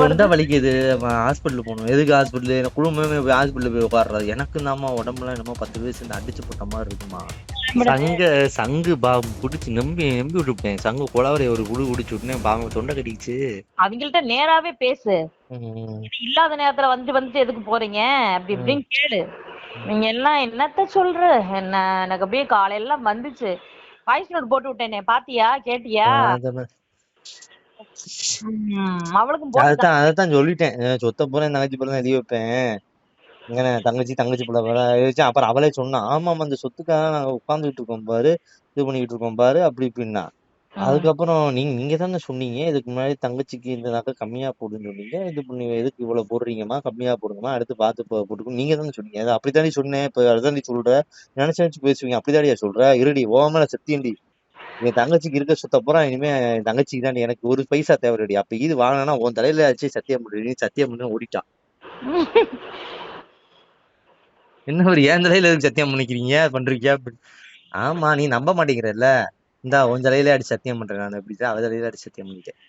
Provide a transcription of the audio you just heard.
தொண்டை வருது. வலிக்குது, ஹாஸ்பிட்டல் போகணும். எதுக்கு ஹாஸ்பிட்டலு? எனக்கு குடும்பமே போய் ஹாஸ்பிட்டல்ல போய் உட்கார்றது. எனக்கு தாம்மா உடம்புலாம் என்னமோ 10 பேர் சேர்ந்து அடிச்சு போட்ட மாதிரி இருக்குமா. சங்கு புடிச்சு நம்பி நம்பி விட்டுவிட்டேன். சங்கு குளவரைய ஒரு குடு குடிச்சு விட்டேன். பாவம் தொண்டை கட்டிக்கிச்சு. அவங்கள்ட்ட நேராவே பேசு. ம், இது இல்லாத நேரத்துல வந்துட்டு எதுக்கு போறீங்க அப்படி ம், இப்படின்னு கேளு. ம். நீங்க எல்லாம் என்னத்த சொல்ற? என்ன எனக்கு அப்படியே காலையில எல்லாம் வந்துச்சு. வாய்ஸ் நோட் போட்டு விட்டேனே, பாத்தியா கேட்டியா? அத அவளுக்கும் போட்டுதான். அதத்தான் சொல்லிட்டேன். சொத்த பூரா என் தங்கச்சி பேர்ல தான் எழுதி வைப்பேன். எங்கண்ணே தங்கச்சி பிள்ளை வேற எழுதிச்சு. அப்புறம் அவளே சொன்னா, ஆமாமா அந்த சொத்துக்காக நாங்க உட்கார்ந்துட்டு இருக்கோம் பாரு, இது பண்ணிட்டு இருக்கோம் பாரு அப்படி இப்படின்னா. அதுக்கப்புறம் நீங்க தானே சொன்னீங்க, இதுக்கு முன்னாடி தங்கச்சிக்கு இந்த நகை கம்மியா போடுன்னு சொன்னீங்க. இது பண்ணி எதுக்கு இவ்வளவு போடுறீங்கம்மா, கம்மியா போடுங்கம்மா, அடுத்து பார்த்து போட்டுக்கணும். நீங்க தானே சொன்னீங்க. அது அப்படித்தானே சொன்னேன். இப்ப அதுதாண்டி சொல்ற. நினைச்சு நினைச்சு பேசுவீங்க. அப்படித்தாடியா சொல்ற. இருடி ஓமல சத்தியண்டி. என் தங்கச்சிக்கு இருக்க சொத்த பூரா இனிமே என் தங்கச்சிக்கு தாண்டி. எனக்கு ஒரு பைசா தேவையடி. அப்ப இது வாங்கினா உன் தலையில ஆச்சு சத்தியம் பண்ணுறீ. சத்தியம் பண்ணு ஓடிட்டான். என்ன ஒரு ஏன் தலையில எதுக்கு சத்தியம் பண்ணிக்கிறீங்க பண்றீங்க அப்படி. ஆமா நீ நம்ப மாட்டேங்கிறல்ல. இந்தா உன் தலையில அடிச்சு சத்தியம் பண்றேன் நான். அப்படிதான் அவ தலையில அடிச்சு சத்தியம் பண்ணிட்டேன்.